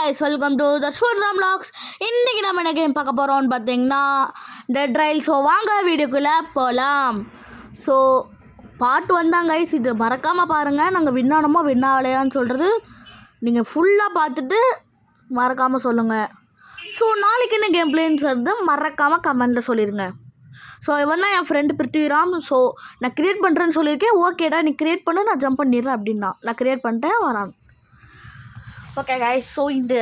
guys, welcome to the Shurram Vlogs. இன்னைக்கு நம்ம என்ன கேம் பார்க்க போகிறோம்னு பார்த்தீங்கன்னா டெட் ரைல். ஸோ வாங்க வீடியோக்குள்ளே போகலாம். ஸோ பார்ட் வந்தாங்க கைஸ், இது மறக்காமல் பாருங்கள். நாங்கள் வின்னானமோ வின்னாகலையான்னு சொல்கிறது நீங்கள் ஃபுல்லாக பார்த்துட்டு மறக்காமல் சொல்லுங்கள். ஸோ நாளைக்கு என்ன கேம் பிளேன்னு சொல்கிறது மறக்காமல் கமெண்டில் சொல்லிடுங்க. ஸோ இவன் தான் என் ஃப்ரெண்டு பிருத்திவிராம். ஸோ நான் க்ரியேட் பண்ணுறேன்னு சொல்லியிருக்கேன். ஓகேடா நீ க்ரியேட் பண்ண, நான் ஜம்ப் பண்ணிடுறேன் அப்படின்னா நான் க்ரியேட் பண்ணிட்டேன் வரான். ஓகே கைஸ், ஸோ இந்த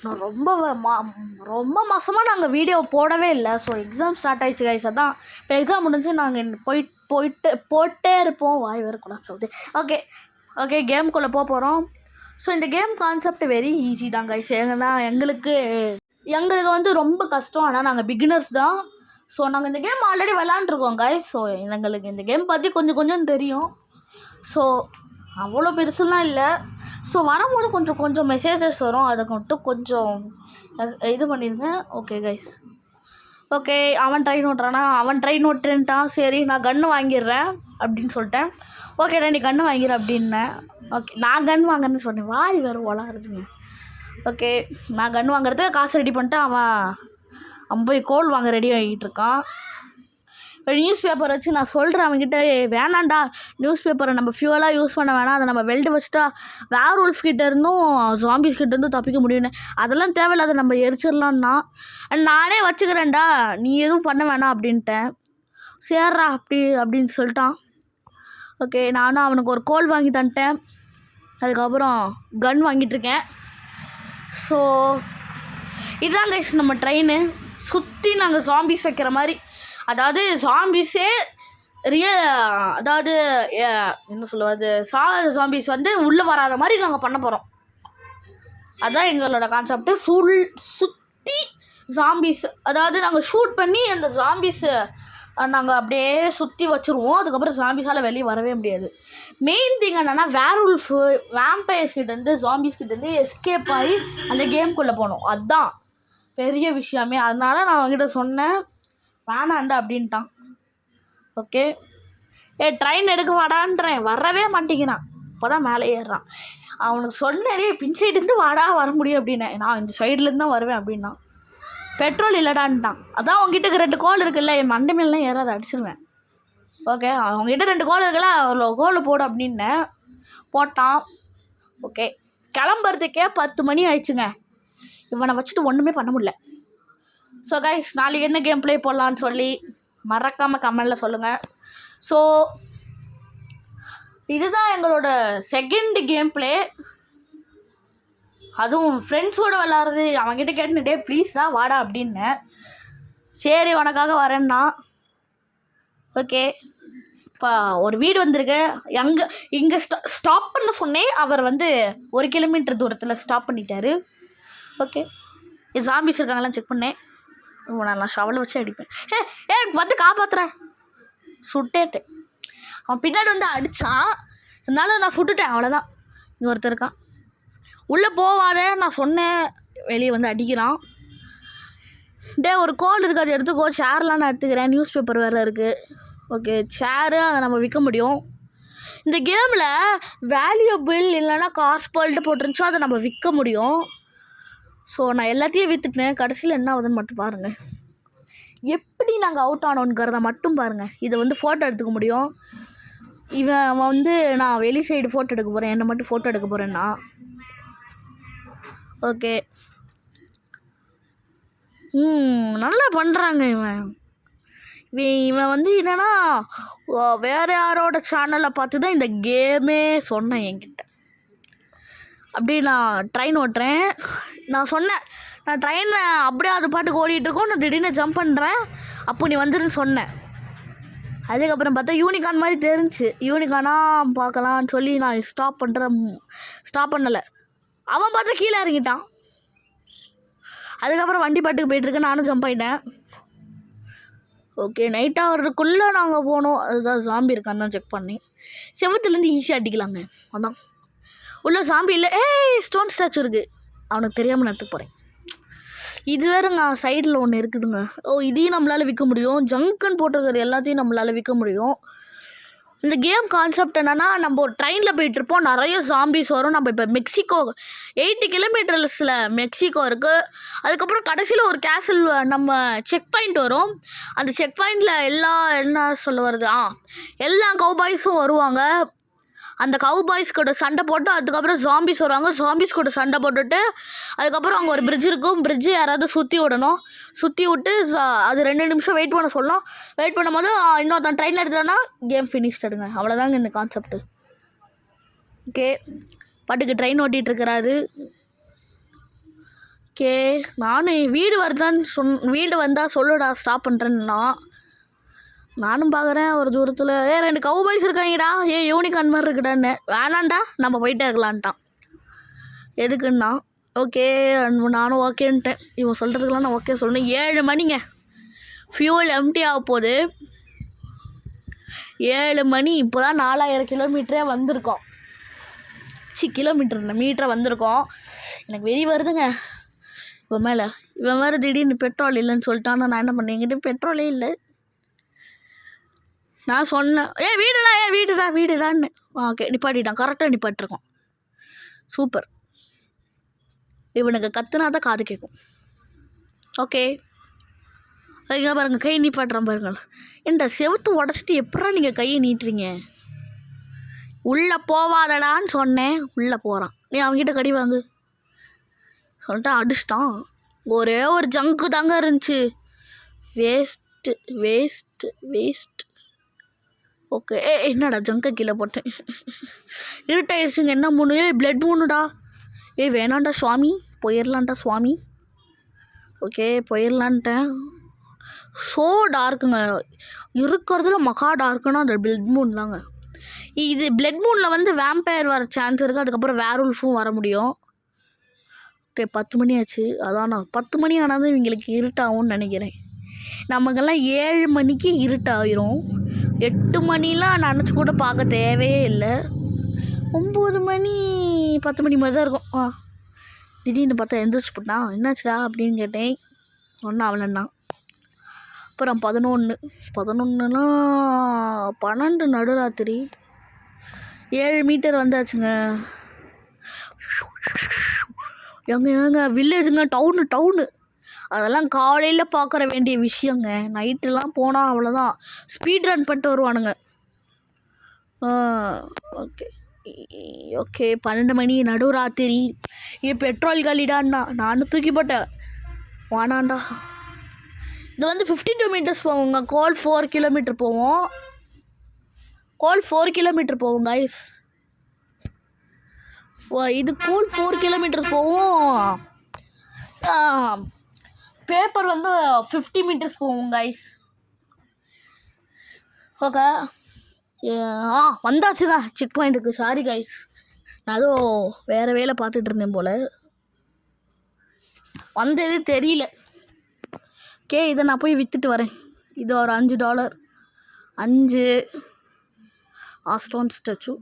நான் ரொம்ப மாதமாக நாங்கள் வீடியோ போடவே இல்லை. ஸோ எக்ஸாம் ஸ்டார்ட் ஆகிடுச்சு கைஸ். அதான் இப்போ எக்ஸாம் முடிஞ்சு நாங்கள் போட்டே இருப்போம். வாய் வேறு கூட சொல்லுது. ஓகே கேமுக்குள்ளே போகிறோம். ஸோ இந்த கேம் கான்செப்ட் வெரி ஈஸி தான் கைஸ். ஏன்னா எங்களுக்கு வந்து ரொம்ப கஷ்டம். ஆனால் நாங்கள் பிகினர்ஸ் தான். ஸோ நாங்கள் இந்த கேம் ஆல்ரெடி விளாண்டுருக்கோம் கைஸ். ஸோ எங்களுக்கு இந்த கேம் பற்றி கொஞ்சம் தெரியும். ஸோ அவ்வளோ பெருசுலாம் இல்லை. ஸோ வரும்போது கொஞ்சம் மெசேஜஸ் வரும், அதை மட்டும் கொஞ்சம் இது பண்ணிடுங்க. Okay guys. ஓகே அவன் ட்ரை நோட்டுன்ட்டான். சரி நான் கன்று வாங்கிடுறேன் அப்படின்னு சொல்லிட்டேன். ஓகேடா நீ கன்று வாங்கிடுற அப்படின்னேன். ஓகே நான் கன் வாங்குறேன்னு சொன்னேன். வாரி வேறு உலகிறதுங்க. ஓகே நான் கன் வாங்குறதுக்கு காசு ரெடி பண்ணிட்டு அவன் போய் கோல் வாங்க ரெடி ஆகிட்டு இருக்கான். நியூஸ் பேப்பர் வச்சு நான் சொல்கிறேன் அவன்கிட்ட, வேணாண்டா நியூஸ் பேப்பரை நம்ம ஃபியூவலாக யூஸ் பண்ண வேணாம், அதை நம்ம வெல்டு வச்சுட்டா வேர்வொல்ஃப் கிட்ட இருந்தும் ஜாம்பிஸ் கிட்ட இருந்தும் தப்பிக்க முடியும்னு. அதெல்லாம் தேவையில்லாத நம்ம எரிச்சிடலான்னா நானே வச்சுக்கிறேன்டா நீ எதுவும் பண்ண வேணாம் அப்படின்ட்டேன். சேர்றா அப்படின்னு சொல்லிட்டான். ஓகே நானும் அவனுக்கு ஒரு கோல் வாங்கி தந்துட்டேன். அதுக்கப்புறம் கன் வாங்கிட்டுருக்கேன். ஸோ இதுதான் கைஸ் நம்ம ட்ரெயின். சுற்றி நாங்கள் ஜாம்பிஸ் வைக்கிற மாதிரி, அதாவது ஜாம்பிஸே அதாவது என்ன சொல்லுவது, ஜாம்பிஸ் வந்து உள்ளே வராத மாதிரி நாங்கள் பண்ண போகிறோம். அதுதான் எங்களோட கான்செப்ட்டு. சுற்றி ஜாம்பிஸ், அதாவது நாங்கள் ஷூட் பண்ணி அந்த ஜாம்பிஸை நாங்கள் அப்படியே சுற்றி வச்சுருவோம். அதுக்கப்புறம் ஜாம்பிஸால் வெளியே வரவே முடியாது. மெயின் திங் என்னென்னா வேர்வொல்ஃபு வேம்பயர்ஸ் கிட்டேருந்து ஜாம்பிஸ் கிட்டேருந்து எஸ்கேப் ஆகி அந்த கேம்குள்ளே போகணும். அதுதான் பெரிய விஷயமே. அதனால நான் அவங்ககிட்ட சொன்னேன் வேணாண்டா அப்படின்ட்டான். ஓகே ட்ரெயின் எடுக்க வாடான்றேன், வரவே மாட்டேங்கிறான். இப்போ தான் மேலே ஏறுறான். அவனுக்கு சொன்னேன் பின் சைடுலேருந்து வாடா வர முடியும் அப்படின்னேன். நான் இந்த சைட்லேருந்து தான் வருவேன் அப்படின்னா. பெட்ரோல் இல்லைடான்ட்டான். அதான் அவங்ககிட்ட 2 கோல் இருக்குல்ல, என் மண்டை மேலாம் ஏறாத அடிச்சிடுவேன். ஓகே அவங்ககிட்ட 2 கோல் இருக்குல்ல, அவ்வளோ கோல் போடு அப்படின்னேன். போட்டான். ஓகே கிளம்புறதுக்கே 10 மணி ஆயிடுச்சுங்க. இவனை வச்சுட்டு ஒன்றுமே பண்ண முடியல. ஸோ கைஸ் நாளைக்கு என்ன கேம் ப்ளே போடலான்னு சொல்லி மறக்காமல் கமெண்டில் சொல்லுங்கள். ஸோ இதுதான் எங்களோட செகண்ட் கேம் ப்ளே. அதுவும் ஃப்ரெண்ட்ஸோடு விளாட்றது. அவன்கிட்ட கேட்டுட்டே ப்ளீஸ்டா வாடா அப்படின்னேன். சரி உனக்காக வரேன்னா. ஓகே இப்போ ஒரு வீடு வந்திருக்கு. இங்கே ஸ்டாப் பண்ண சொன்னேன். அவர் வந்து 1 கிலோமீட்டர் தூரத்தில் ஸ்டாப் பண்ணிட்டாரு. ஓகே ஜாம்பிஸ் இருக்காங்களாம் செக் பண்ணேன். நான் ஷவலை வச்சு அடிப்பேன். வந்து காப்பாற்றுறேன். சுட்டேட்டேன். அவன் பின்னாடி வந்து அடித்தான், அதனால நான் சுட்டுட்டேன். அவ்வளோதான். இங்கே ஒருத்தர் இருக்கான். உள்ளே போவாதே நான் சொன்னேன், வெளியே வந்து அடிக்கிறான். ஒரு கோல் இருக்குது, அது எடுத்துக்கோ. சேர்லாம் நான் எடுத்துக்கிறேன். நியூஸ் பேப்பர் வேறு இருக்குது. ஓகே சேரு அதை நம்ம விற்க முடியும். இந்த கேமில் வேல்யூபிள் இல்லைன்னா காஸ்பல்ட்டு போட்டுருந்துச்சோ அதை நம்ம விற்க முடியும். ஸோ நான் எல்லாத்தையும் விற்றுட்டேன். கடைசியில் என்ன ஆகுதுன்னு மட்டும் பாருங்கள். எப்படி நாங்கள் அவுட் ஆனோங்கிறத மட்டும் பாருங்கள். இதை வந்து ஃபோட்டோ எடுத்துக்க முடியும். அவன் வந்து நான் வெளி சைடு ஃபோட்டோ எடுக்க போகிறேன், என்னை மட்டும் ஃபோட்டோ எடுக்க போகிறேன்னா. ஓகே நல்லா பண்ணுறாங்க. இவன் வந்து என்னென்னா வேறு யாரோட சேனலை பார்த்து தான் இந்த கேமே சொன்னேன் என்கிட்ட. அப்படி நான் ட்ரெயின் ஓட்டுறேன். நான் சொன்னேன் நான் ட்ரெயினில் அப்படியே அது பாட்டுக்கு ஓடிட்டுருக்கோம். நான் திடீர்னு ஜம்ப் பண்ணுறேன். அப்போ நீ வந்துருன்னு சொன்னேன். அதுக்கப்புறம் பார்த்தா யூனிகார்ன் மாதிரி தெரிஞ்சு யூனிகார்னாக பார்க்கலான்னு சொல்லி நான் ஸ்டாப் பண்ணலை. அவன் பார்த்தா கீழே இறங்கிட்டான். அதுக்கப்புறம் வண்டி பாட்டுக்கு போயிட்டுருக்கு. நானும் ஜம்ப் ஆகிட்டேன். ஓகே நைட் ஆகிறதுக்குள்ளே நாங்கள் போனோம். அதுதான் ஜாம்பி இருக்கான்னு தான் செக் பண்ணி செவத்துலேருந்து ஈஸியாக அடிக்கலாங்க. அதான் உள்ள ஜாம்பி இல்லை. ஸ்டோன் ஸ்டாச்சு இருக்குது. அவனுக்கு தெரியாமல் நான் எடுத்துக்க போகிறேன். இது வேறுங்க சைடில் ஒன்று இருக்குதுங்க. இதையும் நம்மளால் விற்க முடியும். ஜங்குன்னு போட்டிருக்கிற எல்லாத்தையும் நம்மளால் விற்க முடியும். இந்த கேம் கான்செப்ட் என்னென்னா, நம்ம ஒரு ட்ரெயினில் போயிட்டுருப்போம், நிறைய ஜாம்பிஸ் வரும். நம்ம இப்போ மெக்சிகோ 80 கிலோமீட்டர்ஸில் மெக்சிகோ இருக்குது. அதுக்கப்புறம் கடைசியில் ஒரு கேசல் நம்ம செக் பாயிண்ட் வரும். அந்த செக் பாயிண்டில் என்ன சொல்ல வருது, எல்லா கவுபாய்ஸும் வருவாங்க. அந்த கவுபாய்ஸ் கூட சண்டை போட்டு அதுக்கப்புறம் ஜாம்பிஸ் வருவாங்க. ஜாம்பிஸ் கூட சண்டை போட்டுட்டு அதுக்கப்புறம் அங்கே ஒரு பிரிட்ஜ் இருக்கும். பிரிட்ஜு யாராவது சுற்றி விடணும். சுற்றி விட்டு அது 2 நிமிஷம் வெயிட் பண்ண சொல்லணும். வெயிட் பண்ணும்போது இன்னொருத்தன் ட்ரெயினில் எடுத்துட்டோன்னா கேம் ஃபினிஷ்டுங்க. அவ்வளோதாங்க இந்த கான்செப்ட்டு. ஓகே, பாட்டுக்கு ட்ரெயின் ஓட்டிகிட்டு இருக்கிறாரு. ஓகே, நானும் வீடு வந்தால் சொல்லுடா ஸ்டாப் பண்ணுறேன்னா நானும் பார்க்குறேன் ஒரு தூரத்தில் 2 கவுபாய்ஸ் இருக்காங்கடா, யூனிகார்ன் மாதிரி இருக்குடான்னு. வேணாண்டா நம்ம போயிட்டே இருக்கலான்ட்டான். எதுக்குன்னா ஓகே நானும் ஓகேன்ட்டேன். இவன் சொல்கிறதுக்கெலாம் நான் ஓகே சொல்லணும். 7 மணிங்க, ஃபியூல் எம்டி ஆக போகுது. 7 மணி. இப்போ தான் 4000 கிலோமீட்டரே வந்திருக்கோம். மீட்டரை வந்திருக்கோம். எனக்கு வெறி வருதுங்க இவன் வேறு திடீர்னு பெட்ரோல் இல்லைன்னு சொல்லிட்டான். நான் என்ன பண்ணேன், என்கிட்ட பெட்ரோலே இல்லை. நான் சொன்னேன் வீடுடான்னு. ஓகே, நிப்பாட்டிட்டான். கரெக்டாக நிப்பாட்டிருக்கோம். சூப்பர். இவனுக்கு கத்துனா தான் காது கேட்கும். ஓகே, இங்கே பாருங்கள், கை நீப்பாட்டுறான் பாருங்கள். ஏன்டா செவுத்து உடச்சிட்டு எப்படா நீங்கள் கையை நீட்டுறீங்க? உள்ளே போவாதடான்னு சொன்னேன், உள்ளே போகிறான். நீ அவன்கிட்ட கடி வாங்கு சொல்லிட்டு அடிச்சிட்டான். ஒரே ஒரு ஜங்கு தாங்க இருந்துச்சு. வேஸ்ட்டு. ஓகே, என்னடா ஜங்கை கீழே போட்டேன். இருட்டாயிருச்சுங்க. என்ன மூணு பிளட் மூணுடா. வேணாண்டா சுவாமி, போயிடலான்டா சுவாமி. ஓகே, போயிடலான்ட்டேன். ஸோ டார்க்குங்க. இருக்கிறதுல மகா டார்க்குன்னா அந்த பிளட் மூன் தாங்க. இது பிளட் மூனில் வந்து வேம்பயர் வர சான்ஸ் இருக்குது. அதுக்கப்புறம் வேர்வுல்ஃபும் வர முடியும். ஓகே, 10 மணி ஆச்சு. அதான் நான் 10 மணி ஆனாலும் இவங்களுக்கு இருட்டாகும்னு நினைக்கிறேன். நமக்கெல்லாம் 7 மணிக்கு இருட்டாயிரும். 8 மணிலாம் நினச்சி கூட பார்க்க தேவையே இல்லை. 9 மணி 10 மணி மாதிரி தான் இருக்கும். திடீர்னு பார்த்தா எந்திரிச்சு போட்டான். என்னாச்சுடா அப்படின்னு கேட்டேன். ஒன்றும் அவளன்னா. அப்புறம் 11னா 12 நடுராத்திரி. 7 மீட்டர் வந்தாச்சுங்க. ஏங்க வில்லேஜுங்க, டவுனு அதெல்லாம் காலையில் பார்க்குற வேண்டிய விஷயங்க. நைட்டுலாம் போனால் அவ்வளோதான், ஸ்பீட் ரன் பண்ணிட்டு வருவானுங்க. ஓகே 12 மணி நடுராத்திரி. பெட்ரோல் காலிடான்னா நானும் தூக்கி போட்டேன். வானாண்டா. இது வந்து 52 மீட்டர்ஸ் போவோங்க. கோல் 4 கிலோமீட்டர் போவோம். கைஸ். இது கோல் 4 கிலோமீட்டர் போவோம். பேப்பர் வந்து 50 மீட்டர்ஸ் போவோம் கைஸ். ஓகே, வந்தாச்சுங்க செக் பாயிண்ட்டுக்கு. சாரி கைஸ், நான் அதோ வேறு வேலை பார்த்துட்டு இருந்தேன் போல், வந்ததே தெரியல. ஓகே, இதை நான் போய் விற்றுட்டு வரேன். இது ஒரு $5. 5 ஆஸ்ட்ரான் ஸ்டாச்சு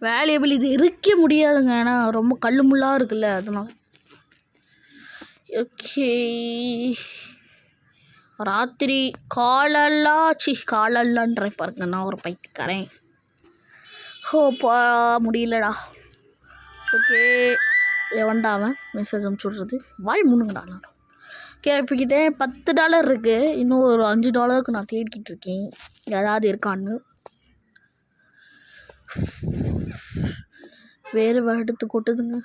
வேல்யூபிள். இது இருக்க முடியாதுங்க, ஏன்னா ரொம்ப கல் முள்ளாக இருக்குல்ல, அதனால். ஓகே, ராத்திரி காலல்லான்றேன் பாருங்க, நான் ஒரு பைத்தியக்காரன். முடியலடா. ஓகே, எவன்டா அவன் மெசேஜ் அனுப்பிச்சி விட்றது? வாய் மூணுங்கடா. கேட்பிக்கிட்டே $10 இருக்குது. இன்னும் ஒரு $5க்கு நான் தேடிக்கிட்டு இருக்கேன் ஏதாவது இருக்கான்னு. வேறு எடுத்து கொட்டுதுங்க.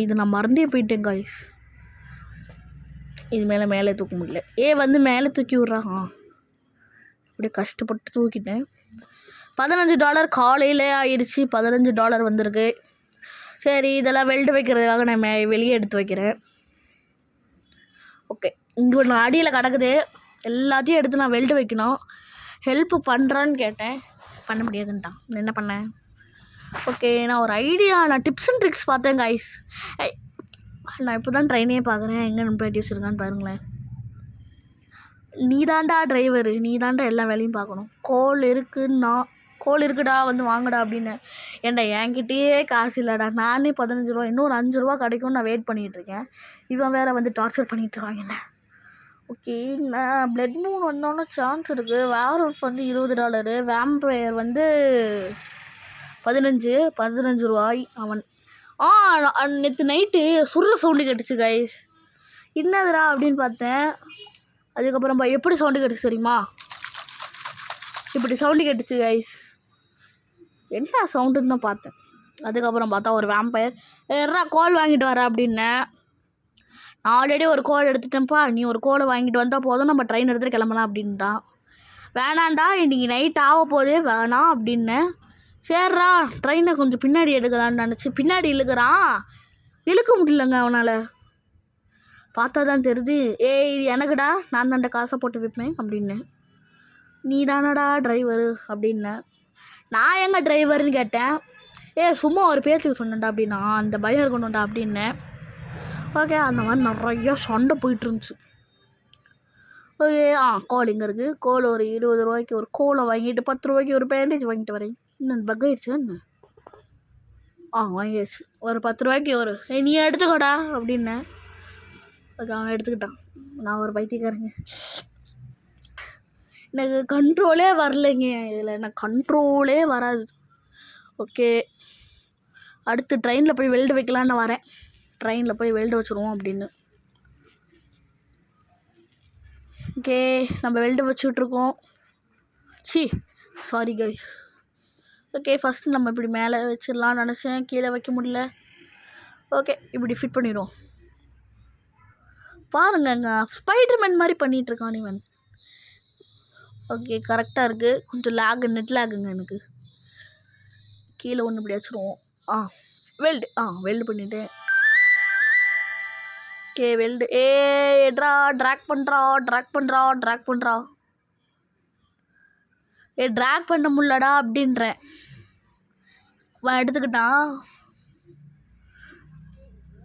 இது நான் மறந்தே போயிட்டேன் காய்ஸ். இது மேலே தூக்க முடியல. வந்து மேலே தூக்கி விட்றான். அப்படியே கஷ்டப்பட்டு தூக்கிட்டேன். $15 காலையில் ஆயிடுச்சு. $15 வந்திருக்கு. சரி, இதெல்லாம் வெல்டு வைக்கிறதுக்காக நான் வெளியே எடுத்து வைக்கிறேன். ஓகே, இங்கே ஒன்று அடியில் கிடக்குது. எல்லாத்தையும் எடுத்து நான் வெல்டு வைக்கணும். ஹெல்ப் பண்ணுறான்னு கேட்டேன், பண்ண முடியாதுன்ட்டான். என்ன பண்ணேன்? ஓகே, நான் டிப்ஸ் அண்ட் ட்ரிக்ஸ் பார்த்தேன் கைஸ். நான் இப்போ தான் ட்ரெயினே பார்க்குறேன். எங்கே ப்ராக்டிஸ் இருக்கான்னு பாருங்களேன். நீ தாண்டா டிரைவரு, நீ தாண்டா எல்லா வேலையும் பார்க்கணும். கோல் இருக்குடா வந்து வாங்கடா அப்படின்னு. ஏன்டா என்கிட்டயே காசு இல்லைடா, நானே $15, இன்னொரு $5 கிடைக்கும்னு நான் வெயிட் பண்ணிகிட்ருக்கேன். இவன் வேறு வந்து டார்ச்சர் பண்ணிகிட்ருக்காங்க என்ன. ஓகே, நான் பிளட் மூன் வந்தோன்னே சான்ஸ் இருக்குது. வேர்வொல்ஃப் வந்து $20, வேம்பயர் வந்து 15 ரூபாய். அவன் நேற்று நைட்டு சுடுற சவுண்டு கேட்டுச்சு கைஸ். என்னதுடா அப்படின்னு பார்த்தேன். அதுக்கப்புறம் எப்படி சவுண்டு கேட்டுச்சு தெரியுமா? இப்படி சவுண்டு கேட்டுச்சு கைஸ். என்ன சவுண்டுன்னு தான் பார்த்தேன். அதுக்கப்புறம் பார்த்தா ஒரு வேம்பயர் கோல் வாங்கிட்டு வர அப்படின்னேன். நான் ஆல்ரெடி ஒரு கோல் எடுத்துட்டேன்ப்பா, நீ ஒரு கோலை வாங்கிட்டு வந்தால் போதும், நம்ம ட்ரெயின் எடுத்துகிட்டு கிளம்பலாம் அப்படின்ட்டான். வேணாண்டா இன்றைக்கி நைட் ஆக போதே வேணாம் அப்படின்னேன். சரிடா ட்ரெயினை கொஞ்சம் பின்னாடி எடுக்கலான்னு நினச்சி பின்னாடி இழுக்கிறான். இழுக்க முடியலங்க அவனால். பார்த்தா தான் தெரியுது, இது எனக்குடா, நான் தான்டா காசை போட்டு விற்பேன் அப்படின்னு. நீ தானடா டிரைவரு அப்படின்னேன். நான் எங்கே டிரைவருன்னு கேட்டேன். சும்மா ஒரு பேச்சுக்கு சொன்னேன்டா அப்படின்னா, அந்த பயம் இருக்கணும்டா அப்படின்னேன். ஓகே, அந்த மாதிரி நிறையா சண்டை போயிட்டுருந்துச்சு. ஓகே, கோல் இங்கே இருக்குது. கோல் ஒரு 20 ரூபாய்க்கு ஒரு கோலை வாங்கிட்டு 10 ரூபாய்க்கு ஒரு பேண்டேஜ் வாங்கிட்டு வரேன். இன்னும் பக் ஆயிடுச்சு என்ன? வாங்கிடுச்சு. ஒரு 10 ரூபாய்க்கு ஒரு நீ எடுத்துக்கோடா அப்படின்னேன். ஓகே, அவன் எடுத்துக்கிட்டான். நான் ஒரு பைத்தியக்காரங்க, எனக்கு கண்ட்ரோலே வரலைங்க. இதில் எனக்கு கண்ட்ரோலே வராது. ஓகே, அடுத்து ட்ரெயினில் போய் வெல்டு வைக்கலான்னு வரேன். ட்ரெயினில் போய் வெல்டு வச்சுருவோம் அப்படின்னு. ஓகே, நம்ம வெல்டு வச்சுட்ருக்கோம். Sorry guys. ஓகே, ஃபஸ்ட்டு நம்ம இப்படி மேலே வச்சிடலான்னு நினச்சேன், கீழே வைக்க முடியல. ஓகே, இப்படி ஃபிட் பண்ணிடுவோம். பாருங்கங்க, ஸ்பைடர்மேன் மாதிரி பண்ணிகிட்ருக்கான் இவன். ஓகே, கரெக்டாக இருக்குது. கொஞ்சம் நெட் லேகுங்க எனக்கு. கீழே ஒன்று இப்படி வச்சுருவோம். வெல்டு பண்ணிவிட்டேன். ஓகே, வெல்டு ட்ராக் பண்ணுறா. ட்ராக் பண்ண முடியலடா அப்படின்றேன். எடுத்துக்கிட்டான்.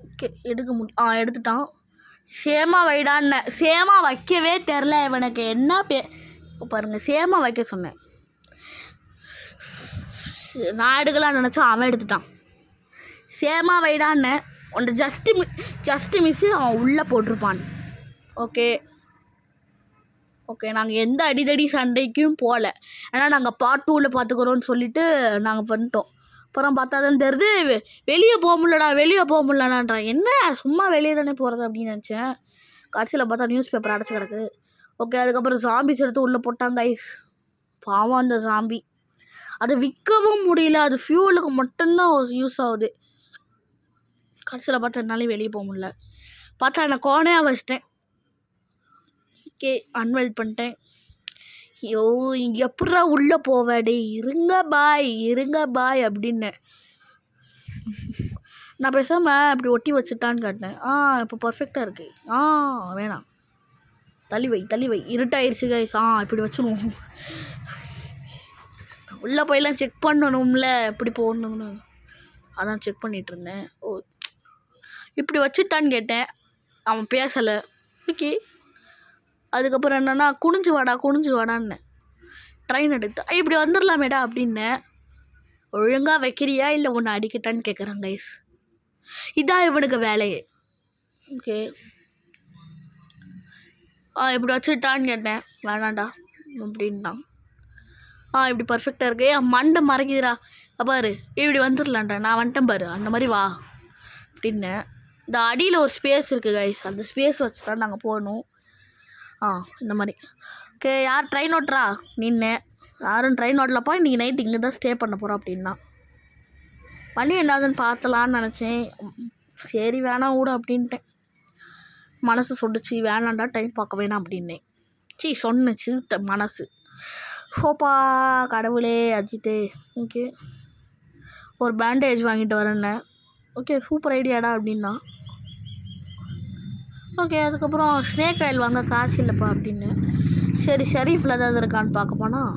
ஓகே, எடுத்துட்டான். சேமா வைடான்னு சேமா வைக்கவே தெரில இவனுக்கு. என்ன பாருங்க, சேமா வைக்க சொன்னேன். நான் எடுக்கலான்னு நினச்சா அவன் எடுத்துட்டான். சேமா வைடான்னு ஒன்று ஜஸ்ட்டு மிஸ்ஸு அவன் உள்ளே போட்டிருப்பான். ஓகே, நாங்கள் எந்த அடிதடி சண்டைக்கும் போகல. ஏன்னா நாங்கள் பார்ட் 2ல் பார்த்துக்குறோன்னு சொல்லிவிட்டு நாங்கள் பண்ணிட்டோம். அப்புறம் பார்த்தா தான் தெரியுது, வெளியே போக முடியலடான்றான். என்ன சும்மா வெளியே தானே போகிறது அப்படின்னு நினச்சேன். கடைசியில் பார்த்தா நியூஸ் பேப்பர் அடைச்சி கிடக்கு. ஓகே, அதுக்கப்புறம் ஜாம்பிஸ் எடுத்து உள்ளே போட்டாங்க கைஸ். பாவம் அந்த ஜாம்பி. அதை விற்கவும் முடியல, அது ஃபியூலுக்கு மட்டும்தான் யூஸ் ஆகுது. கடைசியில் பார்த்தா என்னாலையும் வெளியே போக முடியல. பார்த்தா நான் கோணையாக வச்சிட்டேன். ஓகே, அன்வெல்ட் பண்ணிட்டேன். எப்படா உள்ளே போவேடே, இருங்க பாய் அப்படின்னு நான் பேசாமல் இப்படி ஒட்டி வச்சுட்டான்னு காட்டினேன். இப்போ பர்ஃபெக்டாக இருக்குது. வேணாம், தள்ளி வை. இருட்டாயிருச்சு கைஸ். இப்படி வச்சுருவோம். உள்ளே போயெல்லாம் செக் பண்ணணும்ல, எப்படி போடணும்னு அதான் செக் பண்ணிகிட்டு இருந்தேன். இப்படி வச்சுட்டான்னு கேட்டேன், அவன் பேசலை. ஓகே, அதுக்கப்புறம் என்னென்னா குனிஞ்சு வாடான்னு ட்ரெயின் எடுத்து இப்படி வந்துடலாமேடா அப்படின்னேன். ஒழுங்காக வைக்கிறியா இல்லை ஒன்று அடிக்கட்டான்னு கேட்குறான் கைஸ். இதான் இவனுக்கு வேலையே. ஓகே, இப்படி வச்சுட்டான்னு கேட்டேன், வேணாண்டா அப்படின்ட்டான். இப்படி பர்ஃபெக்டாக இருக்கு. மண்டை மறைக்குதுடா, பாரு இப்படி வந்துடலான்டா, நான் வந்துட்டேன் பாரு, அந்த மாதிரி வா அப்படின்னேன். இந்த அடியில் ஒரு ஸ்பேஸ் இருக்குது கைஸ், அந்த ஸ்பேஸ் வச்சு தான் நாங்கள் போகணும். இந்த மாதிரி. ஓகே, யார் ட்ரெயின் ஓட்டுறா? நின்று யாரும் ட்ரெயின் ஓட்டலப்பா, இன்றைக்கி நைட்டு இங்கே தான் ஸ்டே பண்ண போகிறோம் அப்படின்னா. வழி என்னதுன்னு பார்த்தலான்னு நினச்சேன். சரி வேணாம் விடு அப்படின்ட்டேன். மனசு சொல்லிச்சு, வேணாண்டா டைம் பார்க்க வேணாம் அப்படின்னேன். சொன்னிச்சு மனசு. சோப்பா கடவுளே அஜித்தே. ஓகே, ஒரு பேண்டேஜ் வாங்கிட்டு வரேன்னே. ஓகே, சூப்பர் ஐடியாடா அப்படின்னா. ஓகே, அதுக்கப்புறம் ஸ்னேக் ஆயில் வாங்க காசு இல்லைப்பா அப்படின்னு. சரி ஷெரீஃபில் ஏதாவது இருக்கான்னு பார்க்க போனால்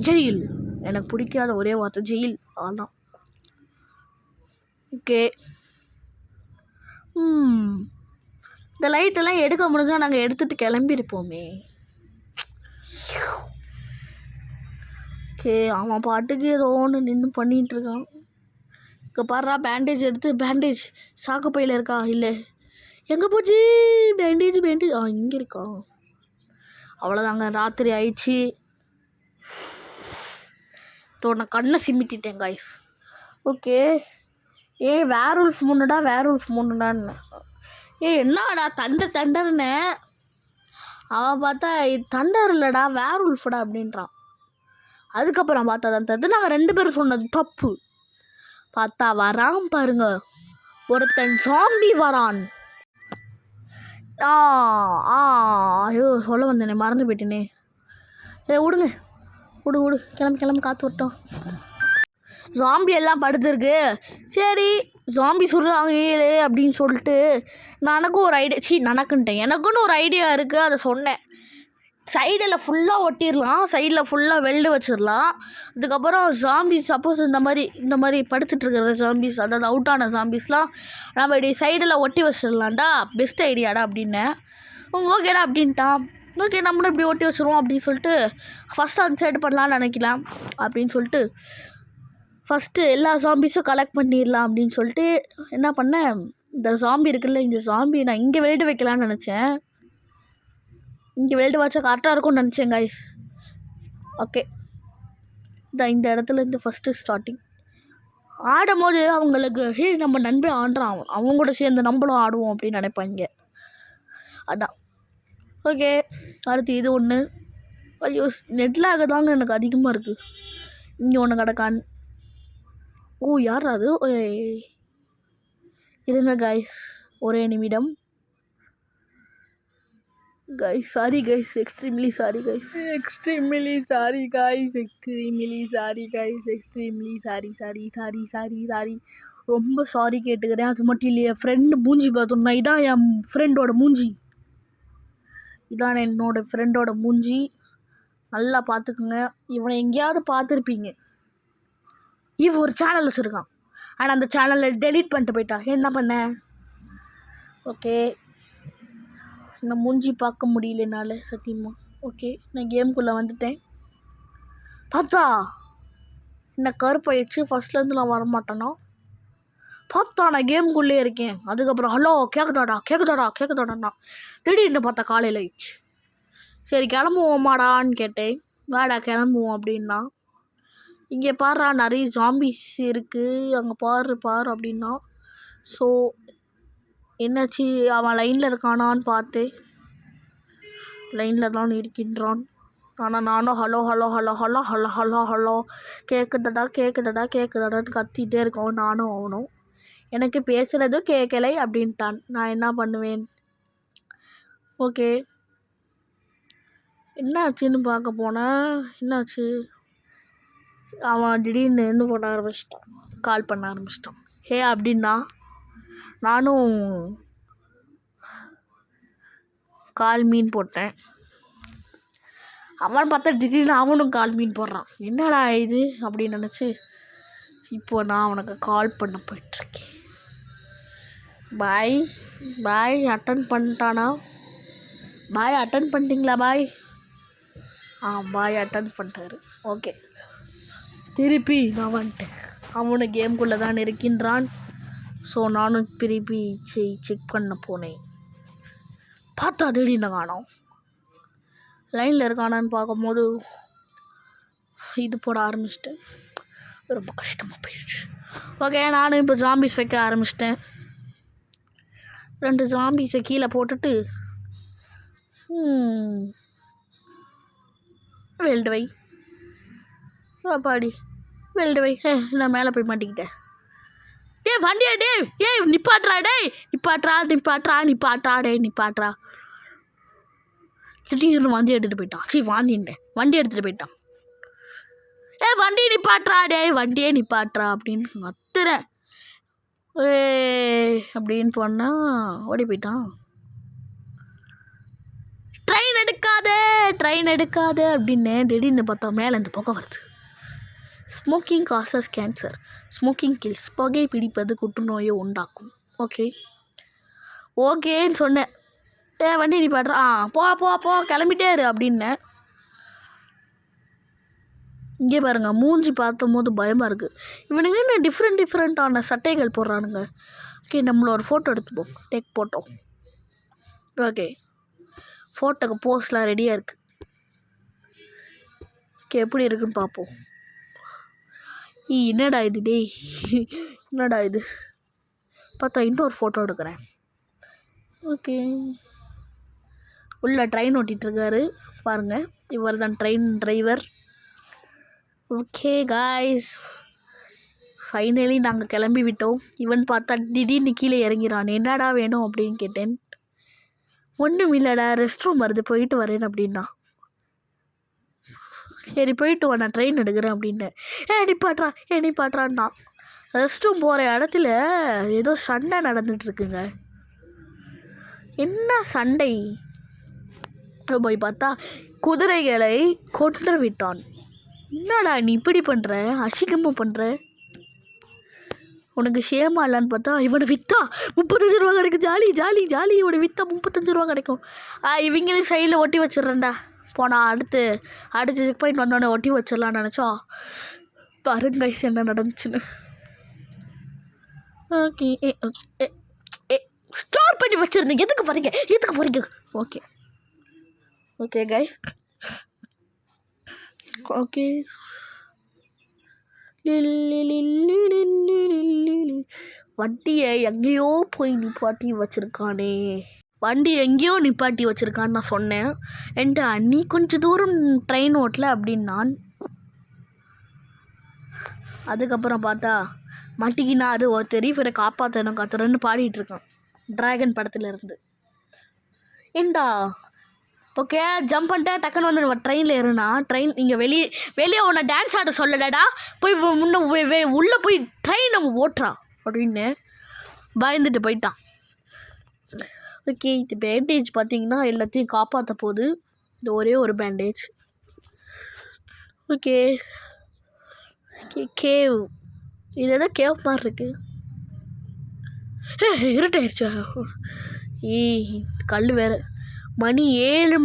ஜெயில். எனக்கு பிடிக்காத ஒரே வார்த்தை ஜெயில், அதான். ஓகே, இந்த லைட்டெல்லாம் எடுக்க முடிஞ்சால் நாங்கள் எடுத்துகிட்டு கிளம்பியிருப்போமே. ஓகே, அவன் பாட்டுக்கு ஏதோ ஒன்று நின்று பண்ணிகிட்ருக்கான். இங்கே பாடுறா, பேண்டேஜ் சாக்கு பையில் இருக்கா? இல்லை, எங்கே போச்சு பேண்டேஜ்? இங்கே இருக்கா? அவ்வளோதாங்க, ராத்திரி ஆயிடுச்சு. நான் கண்ணை சிமிட்டிட்டேன் கைஸ். ஓகே, வேர்வுல்ஃப் முன்னுடான்னு என்னடா தண்டர்னு அவன் பார்த்தா இது தண்டர் இல்லைடா வேர்வுல்ஃப்டா அப்படின்றான். அதுக்கப்புறம் பார்த்தா தான் தெரியுது நாங்கள் 2 பேரும் சொன்னது தப்பு. பார்த்தா வரான் பாருங்க, ஒருத்தன் ஜாம்பி வரான். ஐயோ சொல்ல வந்தேனே, மறந்து போயிட்டேனே. விடுங்க, விடு கிளம்பி காற்று விட்டோம். ஜாம்பி எல்லாம் படுத்துருக்கு. சரி ஜாம்பி சொல்கிறாங்க அப்படின்னு சொல்லிட்டு எனக்கும் ஒரு ஐடியா இருக்குது. அதை சொன்னேன். சைடில் ஃபுல்லாக ஒட்டிடலாம், சைடில் ஃபுல்லாக வெல்டு வச்சிடலாம். அதுக்கப்புறம் ஜாம்பிஸ் சப்போஸ் இந்த மாதிரி படுத்துட்ருக்கிற ஜாம்பிஸ், அதாவது அவுட்டான ஜாம்பிஸ்லாம் நம்ம இப்படி சைடில் ஒட்டி வச்சிடலாம்டா, பெஸ்ட் ஐடியாடா அப்படின்னேன். ஓகேடா அப்படின்ட்டான். ஓகே நம்மளும் இப்படி ஒட்டி வச்சுருவோம் அப்படின்னு சொல்லிட்டு ஃபஸ்ட்டு அந்த சைடு பண்ணலான்னு நினைக்கலாம் அப்படின்னு சொல்லிட்டு ஃபஸ்ட்டு எல்லா ஜாம்பிஸும் கலெக்ட் பண்ணிடலாம் அப்படின்னு சொல்லிட்டு என்ன பண்ணேன், இந்த ஜாம்பி இருக்குல்ல, இந்த ஜாம்பி நான் இங்கே வெல்டு வைக்கலான்னு நினச்சேன். இங்கே வெல்டு வச்சா கரெக்டாக இருக்கும்னு நினச்சேன் கைஸ். ஓகே, இந்த இடத்துலேருந்து ஃபஸ்ட்டு ஸ்டார்டிங் ஆடும் போது அவங்களுக்கு நம்ம நண்பன் ஆடுறான், அவங்க கூட சேர்ந்து நம்மளும் ஆடுவோம் அப்படின்னு நினைப்பாங்க. அதான் ஓகே. அடுத்து இது ஒன்று. ஐயோ நெட்லாக தாங்க எனக்கு அதிகமாக இருக்குது. இங்கே ஒன்று கிடக்கான். யார் அது? இருங்க கைஸ், ஒரே நிமிடம் guys. Sorry guys, extremely sorry ரொம்ப சாரி கேட்டுக்கிறேன். அது மட்டும் இல்லையே, ஃப்ரெண்டு மூஞ்சி பார்த்தோம்னா இதான் என் ஃப்ரெண்டோட மூஞ்சி. இதான் என்னோடய ஃப்ரெண்டோட மூஞ்சி. நல்லா பார்த்துக்குங்க. இவனை எங்கேயாவது பார்த்துருப்பீங்க. இவன் ஒரு சேனல் வச்சுருக்கான், ஆனால் அந்த சேனலில் டெலீட் பண்ணிட்டு போயிட்டான். என்ன பண்ண? ஓகே, இந்த மூஞ்சி பார்க்க முடியல என்னால் சத்தியமாக. ஓகே, நான் கேமுக்குள்ளே வந்துட்டேன். பார்த்தா என்ன கருப்பாயிடுச்சு. ஃபஸ்ட்லேருந்து நான் வரமாட்டேன்னா பார்த்தா நான் கேமுக்குள்ளே இருக்கேன். அதுக்கப்புறம் ஹலோ கேட்குதாடா திடீர்னு பார்த்தா காலையில் ஆயிடுச்சு. சரி கிளம்புவோமாடான்னு கேட்டேன். வாடா கிளம்புவோம் அப்படின்னா, இங்கே பாடுறா நிறைய ஜாம்பிஸ் இருக்குது, அங்கே பாரு அப்படின்னா. ஸோ என்னாச்சு, அவன் லைனில் இருக்கானான்னு பார்த்தேன். லைனில் தான் இருக்கின்றான். ஆனால் நானும் ஹலோ கேட்குதாடான்னு கத்திகிட்டே இருக்கோம். நானும் அவனும் எனக்கு பேசுகிறதும் கேட்கலை அப்படின்ட்டான். நான் என்ன பண்ணுவேன்? ஓகே, என்னாச்சுன்னு பார்க்க போனேன். என்னாச்சு, அவன் திடீர்னு கால் பண்ண ஆரம்பிச்சிட்டான். அப்படின்னா நானும் கால் மீன் போட்டேன். அவன் பார்த்தா திடீர்னு அவனும் கால் மீன் போடுறான். என்னடா இது அப்படின்னு நினச்சி இப்போ நான் அவனுக்கு கால் பண்ண போயிட்டுருக்கேன். பாய் அட்டன் பண்ணிட்டானா? பாய் அட்டன் பண்ணிட்டீங்களா? பாய் அட்டன் பண்ணிட்டாரு. ஓகே, திருப்பி நான் வந்துட்டேன். அவனு கேம்குள்ளே தான் இருக்கின்றான். ஸோ நானும் திருப்பி செக் பண்ண போனேன். பார்த்தா திடீர்னு காணோம். லைனில் இருக்கானான்னு பார்க்கும்போது இது போட ஆரம்பிச்சிட்டேன். ரொம்ப கஷ்டமாக போயிடுச்சு. ஓகே, நானும் இப்போ ஜாம்பிஸ் வைக்க ஆரம்பிச்சிட்டேன். 2 ஜாம்பிஸை கீழே போட்டுட்டு வெல்டு வை பாடி வெல்டு வை. நான் மேலே போய் மாட்டிக்கிட்டேன். வண்டியா நிப்பாட்றா. திடீர்னு வண்டி எடுத்துகிட்டு போயிட்டான். வண்டி எடுத்துகிட்டு போயிட்டான். வண்டியே நிப்பாட்றா அப்படின்னு கத்துறேன். அப்படின்னு போனால் ஓடி போயிட்டான். ட்ரெயின் எடுக்காதே அப்படின்னு திடீர்னு பார்த்தா மேலே இந்த புகை வருது. Smoking causes cancer, smoking kills, புகை பிடிப்பது புற்றுநோயை உண்டாக்கும். ஓகேன்னு சொன்னேன். வண்டி நிப்பாட்றா. போ கிளம்பிட்டே இரு அப்படின்னேன். இங்கே பாருங்க, மூஞ்சி பார்த்தும் போது பயமாக இருக்குது. இவனுங்க என்ன டிஃப்ரெண்ட்டான சட்டைகள் போடுறானுங்க. ஓகே, நம்மள ஒரு ஃபோட்டோ எடுத்துப்போம். Take photo. ஓகே, ஃபோட்டோக்கு போஸ்ட்லாம் ரெடியாக இருக்குது. ஓகே எப்படி இருக்குன்னு பார்ப்போம். என்னடா இது டேய், என்னடா இது பார்த்தா இன்னொரு ஃபோட்டோ எடுக்கிறேன். ஓகே, உள்ள ட்ரெயின் ஓட்டிகிட்ருக்காரு பாருங்கள், இவர் தான் train driver. Okay guys, finally நாங்கள் கிளம்பி விட்டோம். இவன் பார்த்தா திடீர்னு கீழே இறங்கிறான். என்னடா வேணும் அப்படின்னு கேட்டேன். ஒன்றும் இல்லைடா, ரெஸ்ட் ரூம் வருது போயிட்டு வரேன் அப்படின்னா. சரி போயிட்டு வா, நான் ட்ரெயின் எடுக்கிறேன் அப்படின்னு. நிப்பாட்றான்னா. ரெஸ்ட் ரூம் போகிற இடத்துல ஏதோ சண்டை நடந்துகிட்ருக்குங்க. என்ன சண்டை போய் பார்த்தா குதிரைகளை கொன்று விட்டான். என்னடா நீ இப்படி பண்ணுற, அசிங்கமாக பண்ணுற, உனக்கு ஷேமா இல்லைன்னு பார்த்தா இவனை விற்றா 35 ரூபா கிடைக்கும். ஜாலி ஜாலி ஜாலி, இவனை விற்றா 35 ரூபா கிடைக்கும். இவங்களும் சைடில் ஒட்டி வச்சிட்றேன்டா. போனால் அடுத்து செக் பாயிண்ட் வந்தோடனே ஒட்டி வச்சிடலான்னு நினச்சா பாருங்க என்ன நடந்துச்சுன்னு. ஓகே, ஸ்டோர் பண்ணி வச்சுருந்தேன். எதுக்கு போகிறீங்க? Okay okay guys, okay. வண்டியை எங்கேயோ போய் நிப்பாட்டி வச்சுருக்கான்னு நான் சொன்னேன். என்கிட்ட நீ கொஞ்சம் தூரம் ட்ரெயின் ஓட்டல அப்படின்னான். அதுக்கப்புறம் பார்த்தா மாட்டிக்கினாரு ஒருத்தர், இவரை காப்பாற்றணுன்னு பாடிட்டு இருக்கான் டிராகன் படத்துல இருந்து. ஏண்டா ஓகே ஜம்ப் பண்ணிட்டேன், டக்குன்னு வந்து ட்ரெயினில் ஏறுனா. ட்ரெயின் இங்கே வெளியே உன்னை டான்ஸ் ஆட சொல்லலடா, போய் உள்ளே போய் ட்ரெயின் நம்ம ஓட்டுறா அப்படின்னு பயந்துட்டு போயிட்டான். ஓகே, இது பேண்டேஜ் பார்த்தீங்கன்னா எல்லாத்தையும் காப்பாற்ற போகுது. இந்த ஒரே ஒரு பேண்டேஜ். ஓகே, கேவ், இது எதோ கேவ் மாதிரி இருக்கு. இருட்டாயிருச்சா? கல் வேறு. மணி 7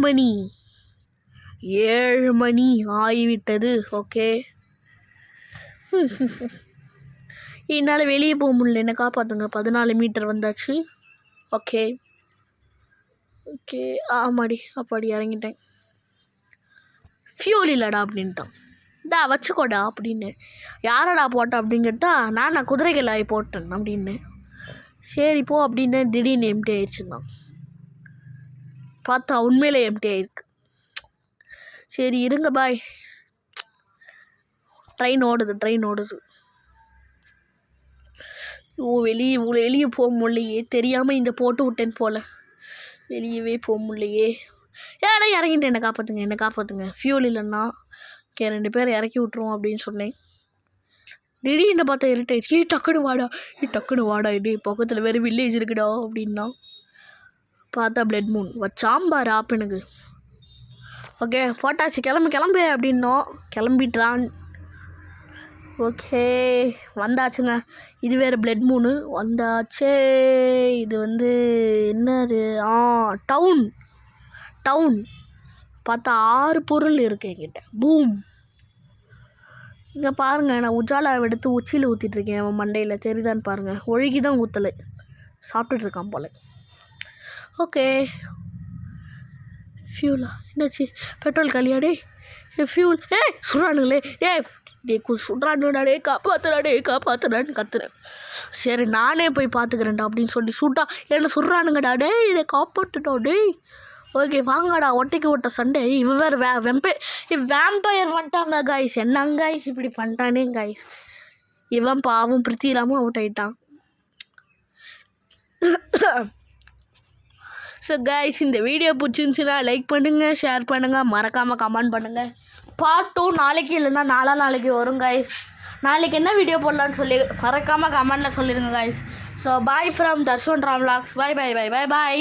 மணி ஆகிவிட்டது. ஓகே, என்னால் வெளியே போக முடியல, என்ன காப்பாற்றுங்க. 14 மீட்டர் வந்தாச்சு. ஓகே ஓகே, ஆமாடி அப்படி இறங்கிட்டேன். ஃபியூல் இல்லைடா அப்படின்ட்டான். வச்சுக்கோடா அப்படின்னு. யாரடா போட்டேன் அப்படின்னு கேட்டால் நான் குதிரைகள் ஆகி போட்டேன் அப்படின்னு. சரி போ அப்படின்னு. திடீர்னு எம்டி ஆயிடுச்சுதான். பார்த்தா உண்மையிலே எம்டி ஆயிருக்கு. சரி இருங்க பாய். ட்ரெயின் ஓடுது. வெளியே போக முடியலையே, தெரியாமல் இந்த போட்டு விட்டேன் போல். வெளியவே போக முடியலையே. ஏன்னா இறங்கிட்டேன், என்னை காப்பாற்றுங்க. ஃபியூல் இல்லைன்னா ஓகே 2 பேர் இறக்கி விட்ருவோம் அப்படின்னு சொன்னேன். திடீர்னு பார்த்தா இருட்டாயிடுச்சு. டக்குனு வாடா இது பக்கத்தில் வேறு வில்லேஜ் இருக்குடா அப்படின்னா. பார்த்தா பிளட் மூன் வச்சாம்பார் ஆப்பனுக்கு. ஓகே போட்டாச்சு, கிளம்பு அப்படின்னோம். கிளம்பிட்டான். ஓகே வந்தாச்சுங்க. இது வேறு பிளட் மூனு வந்தாச்சே. இது என்னது, டவுன். பார்த்தா 6 பொருள் இருக்கு என்கிட்ட. பூம். இங்கே பாருங்கள், நான் உஜாலா எடுத்து உச்சியில் ஊற்றிட்டுருக்கேன். அவன் மண்டையில் தெரியுதான்னு பாருங்கள். ஒழுகி தான் ஊற்றலை, சாப்பிட்டுட்ருக்கான் போல். ஓகே, ஃபியூலா என்னாச்சு? பெட்ரோல் காலியாடே. ஃபியூல் சுடுறானுங்களே. சுடுறானுடா, காப்பாற்றுறான்னு கத்துறேன். சரி நானே போய் பார்த்துக்கிறேன்டா அப்படின்னு சொல்லி சுட்டா என்ன சுடுறானுங்கடா. என்னை காப்பாற்றுடா டேய். ஓகே வாங்கடா, ஒட்டைக்கு ஓட்ட சண்டை. இவன் வேறு வேம்பயர் வந்துட்டாங்க காய்ஸ். என்னங்க காய்ஸ் இப்படி பண்ணிட்டானே காய்ஸ். இவன் பாவம் பிரித்திராமும் அவுட் ஆகிட்டான். ஸோ கைஸ், இந்த வீடியோ பிடிச்சிருந்துச்சுன்னா லைக் பண்ணுங்கள், ஷேர் பண்ணுங்கள், மறக்காமல் கமெண்ட் பண்ணுங்கள். பார்ட் 2 நாளைக்கு இல்லைன்னா நாளைக்கு வரும் கைஸ். நாளைக்கு என்ன வீடியோ போடலான்னு சொல்லி மறக்காமல் கமெண்டில் சொல்லிடுங்க guys. So bye from Darshan Ram vlogs. Bye.